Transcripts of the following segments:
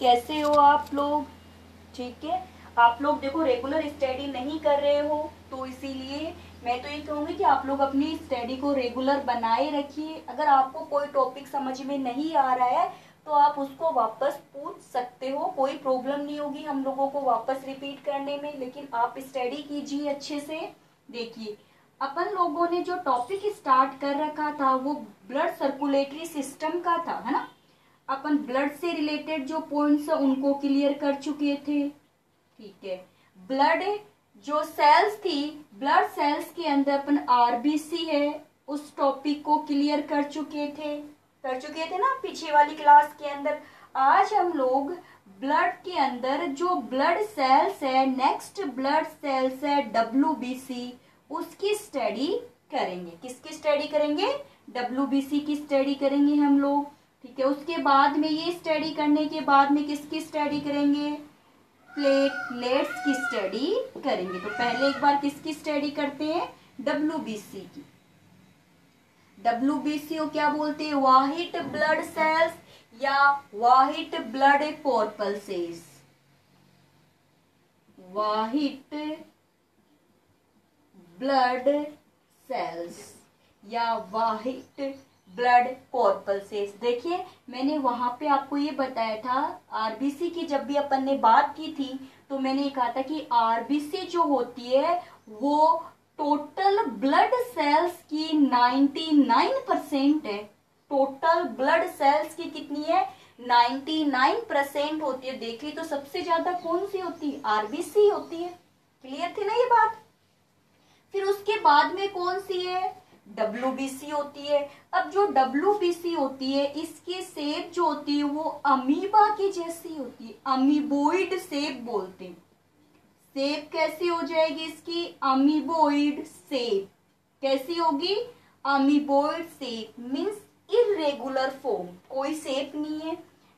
कैसे हो आप लोग? ठीक है। आप लोग देखो रेगुलर स्टडी नहीं कर रहे हो, तो इसीलिए मैं तो ये कहूंगी कि आप लोग अपनी स्टडी को रेगुलर बनाए रखिए। अगर आपको कोई टॉपिक समझ में नहीं आ रहा है तो आप उसको वापस पूछ सकते हो, कोई प्रॉब्लम नहीं होगी हम लोगों को वापस रिपीट करने में। लेकिन आप स्टडी कीजिए अच्छे से। देखिए, अपन लोगों ने जो टॉपिक स्टार्ट कर रखा था वो ब्लड सर्कुलेटरी सिस्टम का था, है ना। अपन ब्लड से रिलेटेड जो पॉइंट्स है उनको क्लियर कर चुके थे। ठीक है। ब्लड जो सेल्स थी, ब्लड सेल्स के अंदर अपन आरबीसी है उस टॉपिक को क्लियर कर चुके थे ना पिछले वाली क्लास के अंदर। आज हम लोग ब्लड के अंदर जो ब्लड सेल्स है, नेक्स्ट ब्लड सेल्स है डब्ल्यूबीसी, उसकी स्टडी करेंगे। किसकी स्टडी करेंगे? डब्ल्यूबीसी की स्टडी करेंगे हम लोग। ठीक है। उसके बाद में ये स्टडी करने के बाद में किसकी स्टडी करेंगे? प्लेटलेट्स की स्टडी करेंगे। तो पहले एक बार किसकी स्टडी करते हैं? डब्ल्यूबीसी की। डब्ल्यूबीसी को क्या बोलते हैं? व्हाइट ब्लड सेल्स या white blood corpuscles. White blood cells या व्हाइट ब्लड कॉर्पल्सेस। देखिए, मैंने वहां पे आपको ये बताया था, आरबीसी की जब भी अपन ने बात की थी तो मैंने ये कहा था कि आरबीसी जो होती है वो टोटल ब्लड सेल्स की 99% है। टोटल ब्लड सेल्स की कितनी है? 99% होती है। देखिए तो सबसे ज्यादा कौन सी होती है? आरबीसी होती है। क्लियर थी ना ये बात? फिर उसके बाद में कौन सी है? डब्ल्यूबीसी होती है। अब जो डब्ल्यूबीसी होती है इसकी शेप जो होती है वो अमीबा की जैसी होती है, अमीबोइड शेप बोलते हैं। शेप कैसी हो जाएगी इसकी? Amoeboid shape. कैसी होगी? Amoeboid shape means irregular form, कोई शेप नहीं है।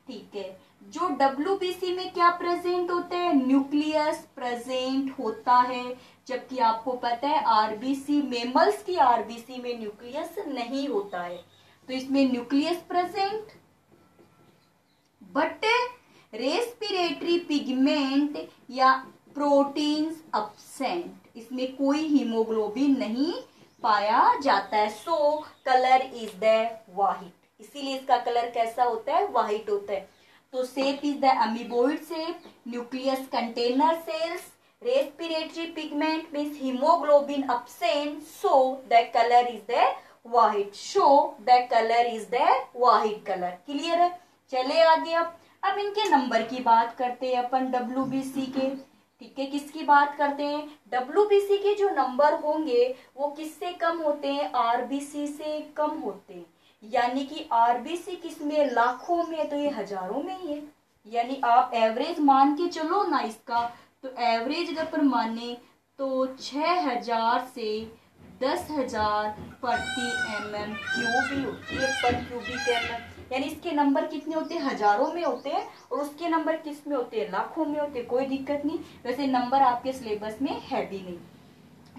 ठीक है। जो डब्ल्यूबीसी में क्या प्रेजेंट होता है? न्यूक्लियस प्रेजेंट होता है। जबकि आपको पता है आरबीसी, मेमल्स की आरबीसी में न्यूक्लियस नहीं होता है। तो इसमें nucleus present but respiratory pigment या प्रोटीन्स अब्सेंट। इसमें कोई हीमोग्लोबिन नहीं पाया जाता है। सो कलर इज द व्हाइट, इसीलिए इसका कलर कैसा होता है? व्हाइट होता है। तो shape is the amoeboid shape, nucleus container cells, respiratory pigment means haemoglobin absent, so the colour is the white. So the colour is the white colour. Clear है? चले आगे। अब इनके नंबर की बात करते हैं अपन डब्ल्यूबीसी के। ठीक है। किसकी बात करते हैं? डब्ल्यूबीसी के जो नंबर होंगे वो किससे कम होते हैं? आरबीसी से कम होते हैं। यानी कि आरबीसी किसमें? लाखों में, तो ये हजारों में ही है। यानी आप एवरेज मान के चलो ना इसका, तो एवरेज अगर पर माने तो 6000 से 10,000 प्रति mm क्यूब होती है, पर क्यूबिक mm। यानी इसके नंबर कितने होते हैं? हजारों में होते हैं। और उसके नंबर किस में होते हैं? लाखों में होते हैं। कोई दिक्कत नहीं, वैसे नंबर आपके सिलेबस में है भी नहीं।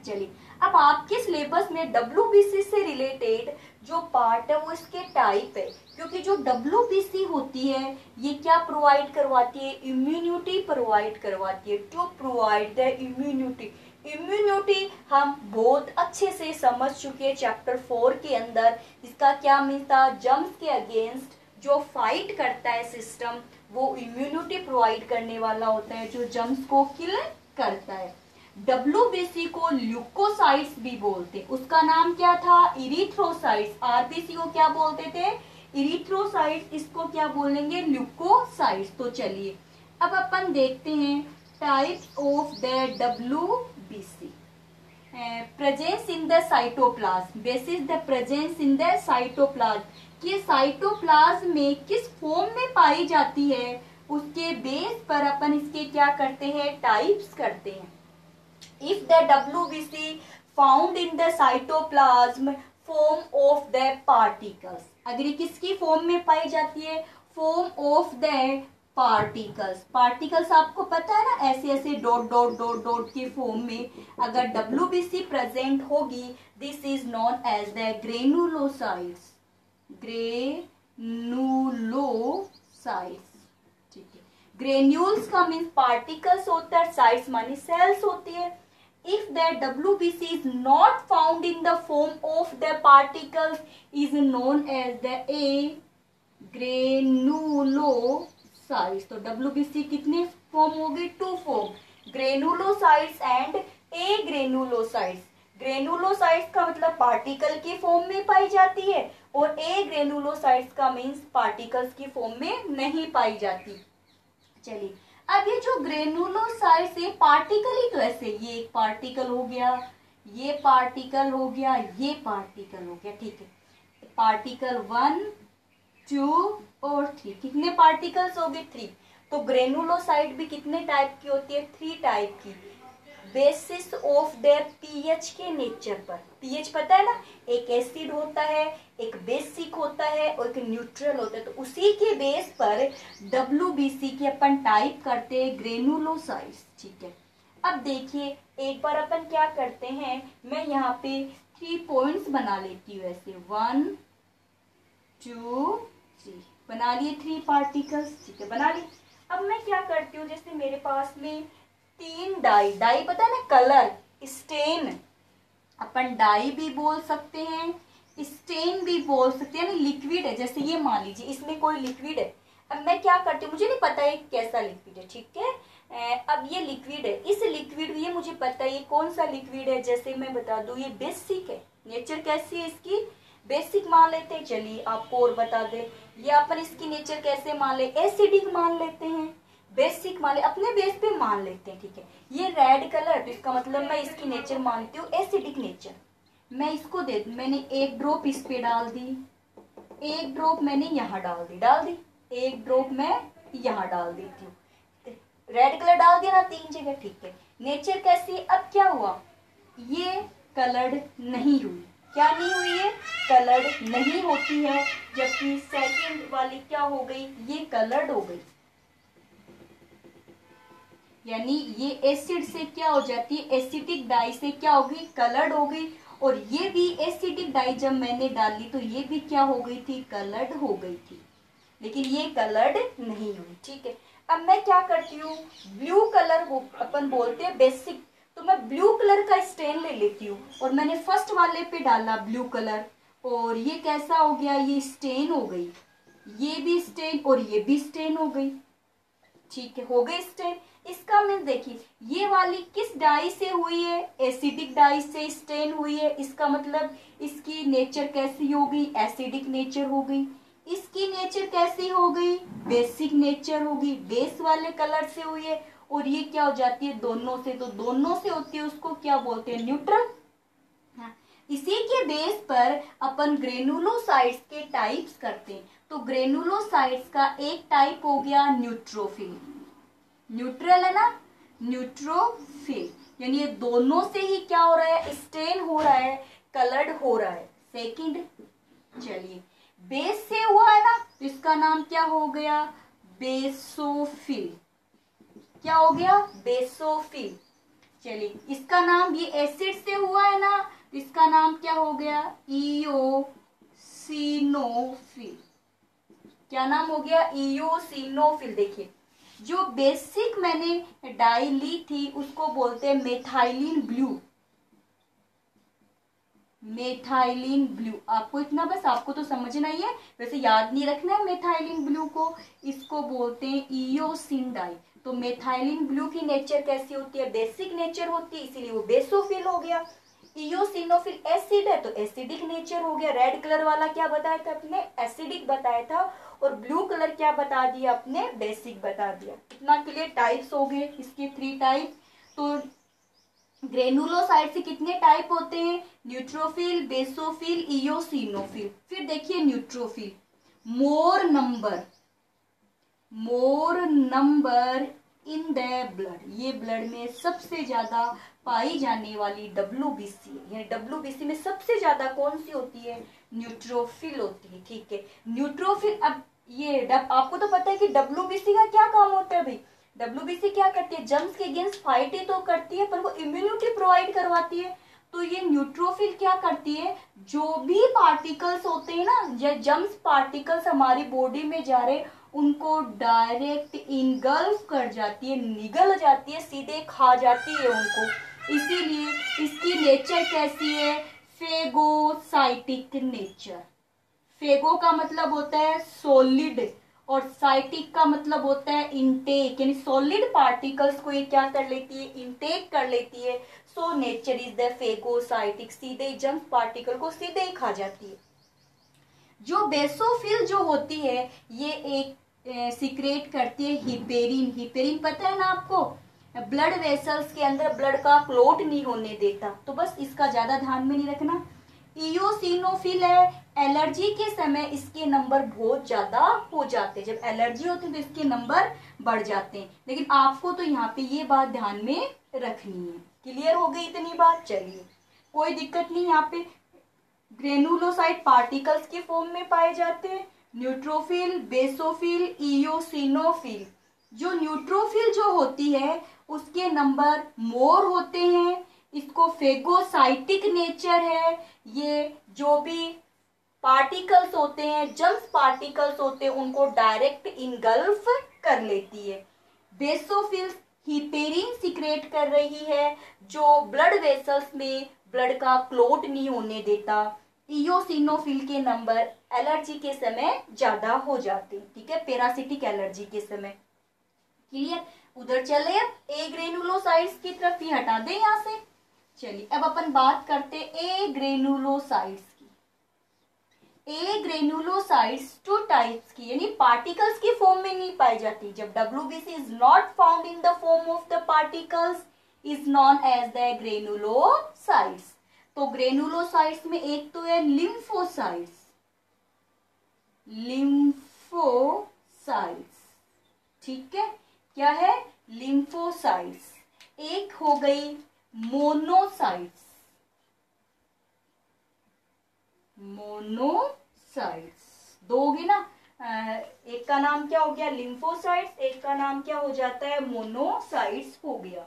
चलिए, अब आपके सिलेबस में डब्ल्यूबीसी से रिलेटेड जो पार्ट है वो इसके टाइप है। क्योंकि जो डब्ल्यूबीसी होती है ये क्या प्रोवाइड करवाती है? इम्यूनिटी प्रोवाइड करवाती है। To provide the immunity. Immunity हम बहुत अच्छे से समझ चुके हैं चैप्टर 4 के अंदर। इसका क्या मीन था? जर्म्स के अगेंस्ट जो फाइट करता है सिस्टम, वो इम्यूनिटी प्रोवाइड करने वाला होता है, जो जर्म्स को किल करता है। डब्ल्यूबीसी को ल्यूकोसाइट्स भी बोलते। उसका नाम क्या था? इरिथ्रोसाइट्स। आरबीसी को क्या बोलते थे? इरिथ्रोसाइट्स। इसको क्या बोलेंगे? ल्यूकोसाइट्स। तो चलिए अब अपन देखते हैं types of the WBC. Presence in the cytoplasm, basis the presence in the cytoplasm. कि साइटोप्लाज्म में किस फॉर्म में पाई जाती है उसके बेस पर अपन इसके क्या करते हैं? टाइप्स करते हैं। If the WBC found in the cytoplasm form of the particles, अगर ये किसकी फॉर्म में पाई जाती है? Form of the particles. Particles आपको पता है ना, ऐसे ऐसे डॉट डॉट डॉट डॉट के फॉर्म में अगर डब्ल्यूबीसी प्रेजेंट होगी, this is known as the granulocytes. Granulocytes. ठीक है। ग्रेन्यूल्स का मीन्स पार्टिकल्स होता है, साइट्स मानी सेल्स होती है. If the WBC is not found in the form of the particles is known as the granulocytes. तो WBC कितने फॉर्म हो गए? 2 फॉर्म, ग्रेनुलोसाइट्स एंड एग्रेनुलोसाइट्स. ग्रेनुलोसाइट्स का मतलब पार्टिकल की फॉर्म में पाई जाती है और एग्रेनुलोसाइट्स का मीन्स पार्टिकल्स की फॉर्म में नहीं पाई जाती. चलिए, अब ये जो ग्रेनुलोसाइट्स है पार्टिकल ही तो ऐसे, ये एक पार्टिकल हो गया, ये पार्टिकल हो गया, ये पार्टिकल हो गया. ठीक है, पार्टिकल 1 2 और 3, कितने पार्टिकल्स हो गए? 3. तो ग्रेनुलोसाइट भी कितने टाइप की होती है? 3 टाइप की. बेसिस ऑफ देयर पीएच के नेचर पर. पीएच पता है ना, एक एसिड होता है, एक बेसिक होता है और एक न्यूट्रल होता है. तो उसी के बेस पर WBC की अपन टाइप करते हैं ग्रेनुलोसाइट्स. ठीक है, अब देखिए एक बार अपन क्या करते हैं, मैं यहाँ पे 3 पॉइंट्स बना लेती हूँ ऐसे, 1 2 3 बना लिए 3 पार्टिकल्स. ठीक है, बना लिए. अब मैं क्या करती हूँ, जैसे मेरे पास में 3 डाई, डाई पता है ना, कलर, स्टेन, अपन डाई भी बोल सकते हैं, स्टेन भी बोल सकते हैं, लिक्विड है. जैसे ये मान लीजिए इसमें कोई लिक्विड है. अब मैं क्या करती हूँ, मुझे नहीं पता है कैसा लिक्विड है. ठीक है, अब ये लिक्विड है, इस लिक्विड, ये मुझे पता है ये कौन सा लिक्विड है. जैसे मैं बता दूं ये बेसिक है. नेचर कैसी है इसकी? बेसिक मान लेते हैं. चलिए आपको और बता दे, ये अपन इसकी नेचर कैसे मान ले? एसिडिक मान लेते हैं. बेसिक मान ले, अपने बेस पे मान लेते हैं. ठीक है, ये रेड कलर, तो इसका मतलब मैं इसकी नेचर मानती हूँ एसिडिक नेचर. मैं इसको दे दूं, मैंने 1 ड्रॉप इस पे डाल दी, 1 ड्रॉप मैंने यहाँ डाल दी, 1 ड्रॉप मैं यहाँ डाल देती हूँ. रेड कलर डाल दिया ना 3 जगह. ठीक है, नेचर कैसी है? अब क्या हुआ, ये कलर्ड नहीं हुई. क्या नहीं हुई है? कलर्ड नहीं होती है. जबकि सेकंड वाली क्या हो गई, ये कलर्ड हो गई. यानी ये एसिड से क्या हो जाती है, एसिडिक डाई से क्या हो गई, कलर्ड हो गई. और ये भी एसिडिक डाई जब मैंने डाली तो ये भी क्या हो गई थी, कलर्ड हो गई थी. लेकिन ये कलर्ड नहीं हुई. ठीक है, अब मैं क्या करती हूँ, ब्लू कलर अपन बोलते हैं बेसिक, तो मैं ब्लू कलर का स्टेन ले लेती हूँ और मैंने फर्स्ट वाले पे डाला ब्लू कलर, और ये कैसा हो गया, ये स्टेन हो गई, ये भी स्टेन और ये भी स्टेन हो गई. ठीक है, हो गई स्टेन. इसका मीन्स देखिए, ये वाली किस डाई से हुई है, एसिडिक डाई से स्टेन हुई है. इसका मतलब इसकी नेचर कैसी हो गई, एसिडिक नेचर हो गई. इसकी नेचर कैसी हो गई, बेसिक नेचर हो गई. बेस वाले कलर से हुई है. और ये क्या हो जाती है, दोनों से, तो दोनों से होती है, उसको क्या बोलते हैं, न्यूट्रल. इसी के बेस पर अपन ग्रेनुलोसाइट्स के टाइप्स करते हैं. तो ग्रेनुलोसाइट्स का एक टाइप हो गया न्यूट्रोफिल. न्यूट्रल है ना, न्यूट्रोफिल, यानी ये दोनों से ही क्या हो रहा है, स्टेन हो रहा है, कलर्ड हो रहा है. सेकंड, चलिए बेस से हुआ है ना, तो इसका नाम क्या हो गया, बेसोफिल. क्या हो गया, बेसोफिल. चलिए इसका नाम, ये एसिड से हुआ है ना, तो इसका नाम क्या हो गया, इओसिनोफिल. क्या नाम हो गया, इओसिनोफिल. देखिए जो बेसिक मैंने डाई ली थी उसको बोलते हैं मेथाइलिन ब्लू. मेथाइलिन ब्लू, आपको इतना बस, आपको तो समझना ही है, वैसे याद नहीं रखना है मेथाइलिन ब्लू को. इसको बोलते हैं इओसिन डाई. तो मेथाइलिन ब्लू की नेचर कैसी होती है, बेसिक नेचर होती है, इसीलिए वो बेसोफिल हो गया. इओसिनोफिल एसिड है तो एसिडिक नेचर हो गया. रेड कलर वाला क्या बताया था अपने, एसिडिक बताया था, और ब्लू कलर क्या बता दिया अपने, बेसिक बता दिया. इतना क्लियर. टाइप्स हो गए इसके 3 टाइप. तो ग्रेनुलोसाइट से कितने टाइप होते हैं, न्यूट्रोफिल, बेसोफिल, इओसिनोफिल. फिर देखिए neutrophil, more number in the blood. ये ब्लड में सबसे ज्यादा पाई जाने वाली WBC है. यानी WBC में सबसे ज्यादा कौन सी होती है, न्यूट्रोफिल होती है. ठीक है, न्यूट्रोफिल. अब ये आपको तो पता है कि WBC का क्या काम होता है भाई. WBC क्या करती है, जर्म्स के अगेंस्ट फाइट ही तो करती है, पर वो इम्यूनिटी प्रोवाइड करवाती है. तो ये न्यूट्रोफिल क्या करती है, जो भी पार्टिकल्स होते हैं ना, या जर्म्स पार्टिकल्स हमारी बॉडी में जा रहे उनको डायरेक्ट इनगल्फ कर जाती है, निगल जाती है, सीधे खा जाती है उनको। इसीलिए इसकी नेचर कैसी है, फेगोसाइटिक नेचर। फेगो का मतलब होता है सॉलिड और साइटिक का मतलब होता है इनटेक, यानी सॉलिड पार्टिकल्स को ये क्या कर लेती है, इनटेक कर लेती है। So nature is the phagocytic, सीधे जंक पार्टिकल को सीधे ही खा जाती है। जो बेसोफिल जो होती है ये एक सीक्रेट करती है हिपेरिन। हिपेरिन पता है ना आपको, ब्लड वेसल्स के अंदर ब्लड का क्लॉट नहीं होने देता, तो बस इसका ज्यादा ध्यान में नहीं रखना। इयोसिनोफिल है, एलर्जी के समय इसके नंबर बहुत ज्यादा हो जाते हैं, जब एलर्जी होती है तो इसके नंबर बढ़ जाते हैं। लेकिन आपको तो यहाँ पे ये बात ध्यान में रखनी है। क्लियर हो गई इतनी बात, चलिए कोई दिक्कत नहीं। यहाँ पे ग्रेनुलोसाइट पार्टिकल्स के फॉर्म में पाए जाते हैं, न्यूट्रोफिल, बेसोफिल, इयोसिनोफिल। जो न्यूट्रोफिल जो होती है उसके नंबर मोर होते हैं, इसको फेगोसाइटिक नेचर है। ये जो भी पार्टिकल्स होते हैं, जम्स पार्टिकल्स होते हैं, उनको डायरेक्ट इनगल्फ कर लेती है। बेसोफिल हिपेरिन सीक्रेट कर रही है जो ब्लड वेसल्स में ब्लड का क्लॉट नहीं होने देता। इयोसिनोफिल के नंबर एलर्जी के समय ज्यादा हो जाते हैं, ठीक है, पैरासिटिक एलर्जी के समय। क्लियर, उधर चले अब ए ग्रेनुलोसाइट्स की तरफ ही हटा दें यहाँ से। चलिए अब अपन बात करते ए ग्रेनुलोसाइट्स की। ए ग्रेनुलोसाइट्स टू टाइप्स की, यानी पार्टिकल्स की फॉर्म में नहीं पाई जाती। जब WBC is not found in the form of the particles is known as the granulocytes. तो ग्रेनुलोसाइट्स में एक तो है लिम्फोसाइट्स, लिम्फोसाइट्स, ठीक है, क्या है, लिम्फोसाइट्स। एक हो गई मोनोसाइट्स, मोनोसाइट्स दो होगी ना, एक का नाम क्या हो गया लिम्फोसाइट्स, एक का नाम क्या हो जाता है मोनोसाइट्स हो गया।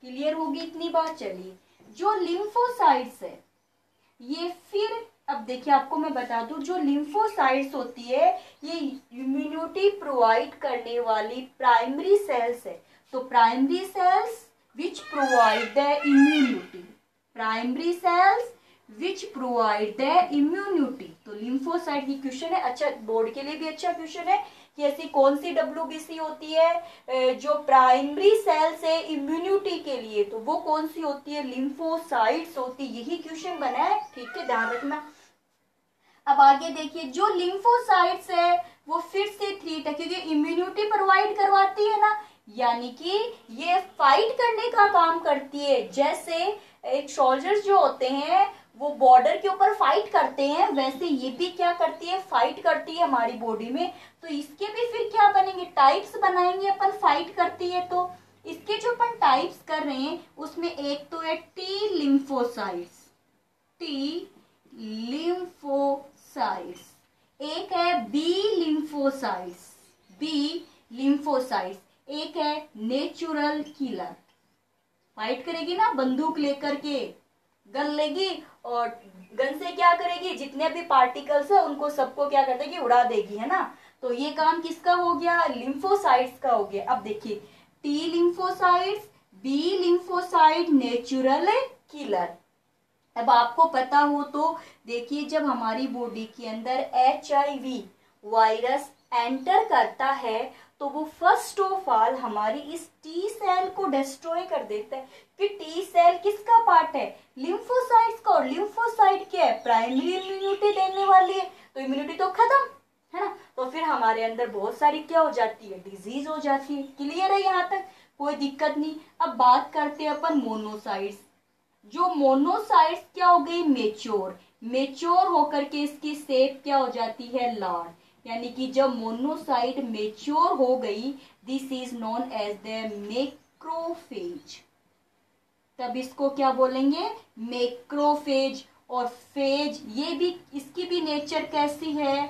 क्लियर होगी इतनी बात। चलिए जो लिम्फोसाइट्स है ये फिर अब देखिए आपको मैं बता दूं, जो लिम्फोसाइट्स होती है ये इम्यूनिटी प्रोवाइड करने वाली प्राइमरी सेल्स है। तो primary cells which provide the immunity, primary cells which provide the immunity. तो लिम्फोसाइट की क्वेश्चन है, अच्छा बोर्ड के लिए भी अच्छा क्वेश्चन है कि ऐसी कौन सी WBC होती है जो प्राइमरी सेल्स है इम्यूनिटी के लिए, तो वो कौन सी होती है, लिम्फोसाइट्स होती है। यही क्वेश्चन बना है, ठीक है, ध्यान रखना। अब आगे देखिए, जो लिम्फोसाइट्स है वो फिर से 3 टाइप, क्योंकि इम्यूनिटी प्रोवाइड करवाती है ना, यानी कि ये फाइट करने का काम करती है। जैसे एक सोल्जर्स जो होते हैं वो बॉर्डर के ऊपर फाइट करते हैं, वैसे ये भी क्या करती है, फाइट करती है हमारी बॉडी में। तो इसके भी फिर क्या बनेंगे, टाइप्स बनाएंगे अपन, फाइट करती है तो इसके जो अपन टाइप्स कर रहे हैं उसमें एक तो है टी लिम्फोसाइट्स, टी लिम्फोसाइट्स, एक है बी लिम्फोसाइट्स, बी लिम्फोसाइट्स, एक है नेचुरल किलर। फाइट करेगी ना, बंदूक लेकर के गन लेगी और गन से क्या करेगी, जितने भी पार्टिकल्स है उनको सबको क्या कर देगी, उड़ा देगी, है ना। तो ये काम किसका हो गया, लिम्फोसाइट्स का हो गया। अब देखिए T lymphocytes, B lymphocyte, natural killer. अब आपको पता हो तो देखिए, जब हमारी बॉडी के अंदर HIV वायरस एंटर करता है तो वो फर्स्ट ऑफ ऑल हमारी इस टी सेल को डिस्ट्रॉय कर देता है। कि टी सेल किसका पार्ट है, लिम्फोसाइट्स का, और लिम्फोसाइट क्या है, प्राइमरी इम्यूनिटी देने वाली है, तो इम्यूनिटी तो खत्म है ना। तो फिर हमारे अंदर बहुत सारी क्या हो जाती है, डिजीज हो जाती है। क्लियर है यहाँ तक, कोई दिक्कत नहीं। अब बात करते हैं अपन मोनोसाइट्स। जो मोनोसाइट्स क्या हो गई, मेच्योर, मेच्योर होकर के इसकी शेप क्या हो जाती है, लार्ज। यानी कि जब मोनोसाइट मेच्योर हो गई, this is known as the macrophage. तब इसको क्या बोलेंगे, मैक्रोफेज। और फेज ये भी, इसकी भी नेचर कैसी है,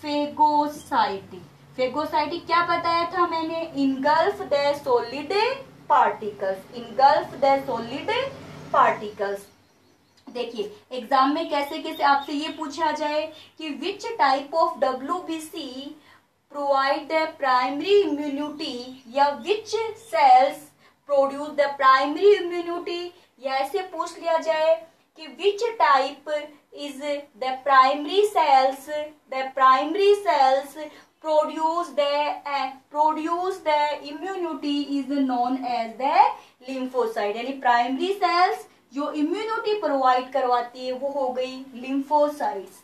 फेगोसाइटिक। फेगोसाइटिक क्या बताया था मैंने, engulf the solid particles, engulf the solid particles. देखिए एग्जाम में कैसे कैसे आपसे ये पूछा जाए कि which type of WBC provide the primary immunity, या which cells produce the primary immunity, या ऐसे पूछ लिया जाए कि which type is the primary cells produce the immunity is known as the lymphocyte, यानी प्राइमरी सेल्स जो इम्यूनिटी प्रोवाइड करवाती है वो हो गई लिम्फोसाइट्स।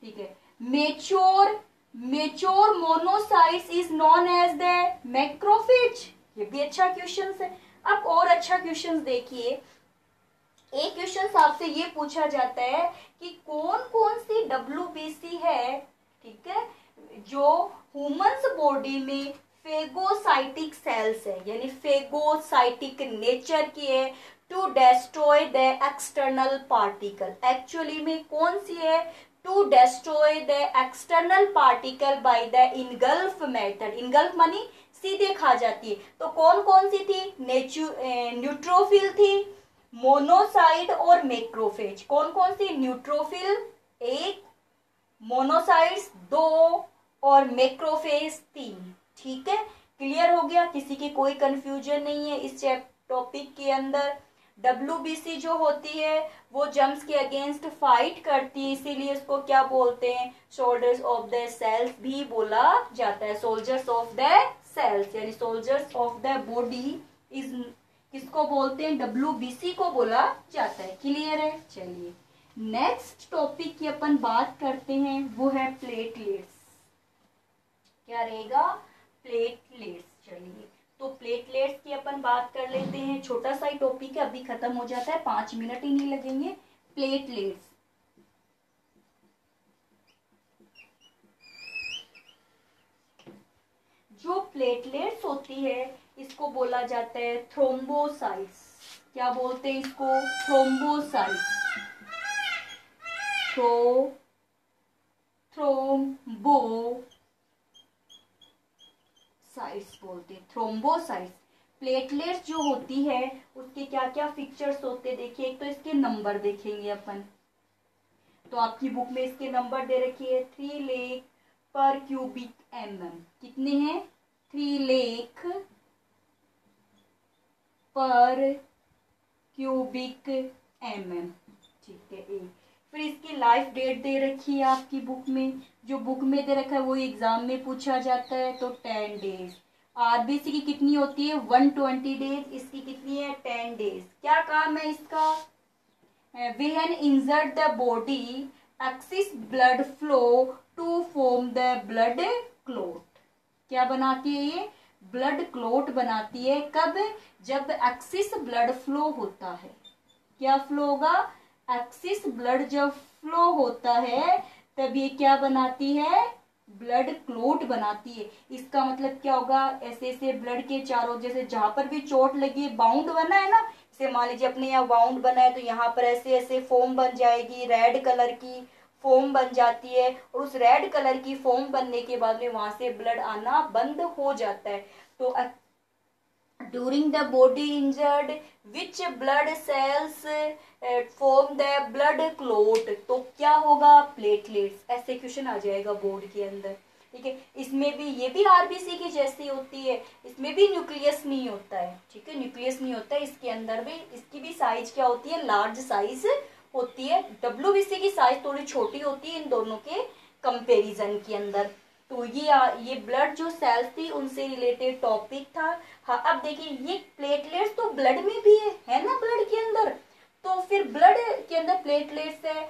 ठीक है, mature monocytes is known as the macrophage. ये भी अच्छा क्वेश्चन है। अब और अच्छा क्वेश्चन देखिए, एक क्वेश्चन आपसे ये पूछा जाता है कि कौन कौन सी WBC है, ठीक है, जो ह्यूमंस बॉडी में फेगोसाइटिक सेल्स है, यानी फेगोसाइटिक नेचर की है, to destroy the external particle. Actually में कौन सी है? To destroy the external particle by the engulf method. Engulf मानी सीधे खा जाती है। तो कौन कौन सी थी? न्यूट्रोफिल थी, मोनोसाइट और मैक्रोफेज। कौन कौन सी? न्यूट्रोफिल 1, मोनोसाइट्स 2 और मैक्रोफेज 3। ठीक है, क्लियर हो गया? किसी की कोई कंफ्यूजन नहीं है इस टॉपिक के अंदर। WBC जो होती है वो जर्म्स के अगेंस्ट फाइट करती है, इसीलिए इसको क्या बोलते हैं? सोल्जर्स ऑफ द सेल्स भी बोला जाता है। सोल्जर्स ऑफ द सेल्स यानी soldiers of the body is किसको बोलते हैं? WBC को बोला जाता है। क्लियर है? चलिए नेक्स्ट टॉपिक की अपन बात करते हैं, वो है प्लेटलेट्स। क्या रहेगा? प्लेटलेट्स। चलिए तो प्लेटलेट्स की अपन बात कर लेते हैं। छोटा सा ही टॉपिक है, अभी खत्म हो जाता है, 5 मिनट ही नहीं लगेंगे। प्लेटलेट्स, जो प्लेटलेट्स होती है इसको बोला जाता है थ्रोम्बोसाइट्स। क्या बोलते हैं इसको? थ्रोम्बोसाइट्स। थ्रोम्बोसाइट्स बोलते हैं, थ्रोम्बोसाइट्स। प्लेटलेट्स जो होती है उसके क्या क्या फीचर्स होते हैं देखिए। एक तो इसके नंबर देखेंगे अपन, तो आपकी बुक में इसके नंबर दे रखी है 3 लाख पर क्यूबिक mm। कितने हैं? 3 लाख पर क्यूबिक mm। ठीक है, एक। फिर इसकी लाइफ डेट दे रखी है आपकी बुक में, जो बुक में दे रखा है वो एग्जाम में पूछा जाता है, तो 10 डेज। RBC की कितनी होती है? 120 डेज। इसकी कितनी है? 10 डेज। क्या काम है इसका? When injured the body, excess blood flow to form the blood clot। क्या बनाती है ये? ब्लड क्लोट बनाती है। कब? जब एक्सिस ब्लड फ्लो होता है। क्या फ्लो होगा? एक्सिस ब्लड जब फ्लो होता है तब ये क्या बनाती है? ब्लड क्लोट बनाती है। इसका मतलब क्या होगा? ऐसे ऐसे ब्लड के चारों, जैसे जहां पर भी चोट लगी है, बाउंड बना है ना, जैसे मान लीजिए अपने यहाँ बाउंड बना है, तो यहाँ पर ऐसे ऐसे फोम बन जाएगी, रेड कलर की फोम बन जाती है, और उस रेड कलर की फोम बनने के बाद में वहां से ब्लड आना बंद हो जाता है। तो during the body injured which blood cells form the blood clot, तो क्या होगा? प्लेटलेट्स। ऐसे क्वेश्चन आ जाएगा बोर्ड के अंदर। ठीक है, इसमें भी ये भी RBC की जैसी होती है, इसमें भी न्यूक्लियस नहीं होता है। ठीक है, न्यूक्लियस नहीं होता है इसके अंदर भी। इसकी भी साइज क्या होती है? लार्ज साइज होती है। WBC की साइज थोड़ी छोटी होती है इन दोनों के कंपैरिजन के अंदर। तो ये ब्लड जो सेल्स थी उनसे रिलेटेड टॉपिक था। हाँ, अब देखिए ये प्लेटलेट्स तो ब्लड में भी है ना, ब्लड के अंदर। तो फिर ब्लड के अंदर प्लेटलेट्स है,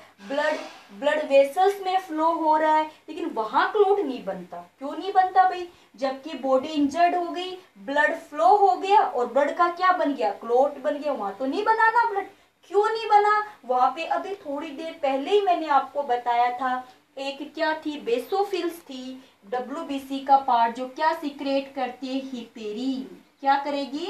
ब्लड वेसल्स में फ्लो हो रहा है, लेकिन वहां क्लोट नहीं बनता। क्यों नहीं बनता भाई? जबकि बॉडी इंजर्ड हो गई, ब्लड फ्लो हो गया और ब्लड का क्या बन गया? क्लोट बन गया। वहां तो नहीं बना ना ब्लड। क्यों नहीं बना? वहां पे अभी थोड़ी देर पहले ही मैंने आपको बताया था, एक क्या थी? बेसोफिल्स थी WBC का पार्ट, जो क्या सीक्रेट करती है? हिपेरीन। क्या करेगी?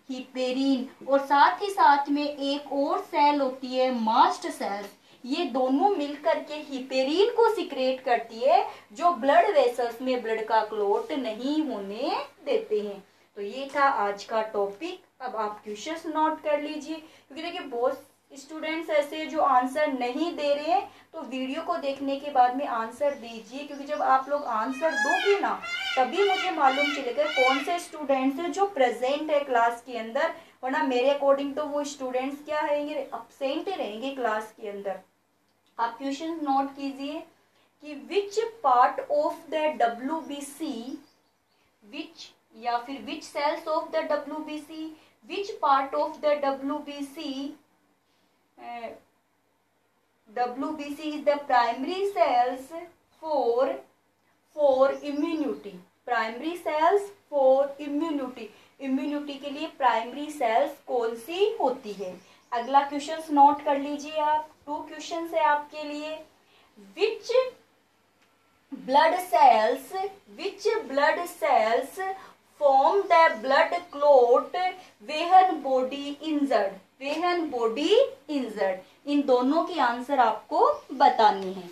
हिपेरीन। और साथ ही साथ में एक और सेल होती है मास्ट सेल्स, ये दोनों मिलकर के हिपेरीन को सीक्रेट करती है, जो ब्लड वेसल्स में ब्लड का क्लोट नहीं होने देते हैं। तो ये था आज का टॉपिक। अब आप क्वेश्चंस नोट कर लीजिए, क्योंकि देखिए बहुत स्टूडेंट्स ऐसे जो आंसर नहीं दे रहे हैं तो वीडियो को देखने के बाद में आंसर दीजिए, क्योंकि जब आप लोग आंसर दोगे ना तभी मुझे मालूम चलेगा कौन से स्टूडेंट्स हैं जो प्रेजेंट है क्लास के अंदर, वरना मेरे अकॉर्डिंग तो वो स्टूडेंट्स क्या रहेंगे, एब्सेंट रहेंगे क्लास के अंदर। आप क्वेश्चन नोट कीजिए कि which part of the WBC, which या फिर which cells of the WBC, which part of the WBC is the primary cells for immunity, primary cells for immunity, immunity के लिए प्राइमरी सेल्स कौन सी होती है। अगला क्वेश्चन नोट कर लीजिए आप, 2 क्वेश्चन है आपके लिए। Which blood cells form the blood clot when body injured, इन दोनों की आंसर आपको बतानी है।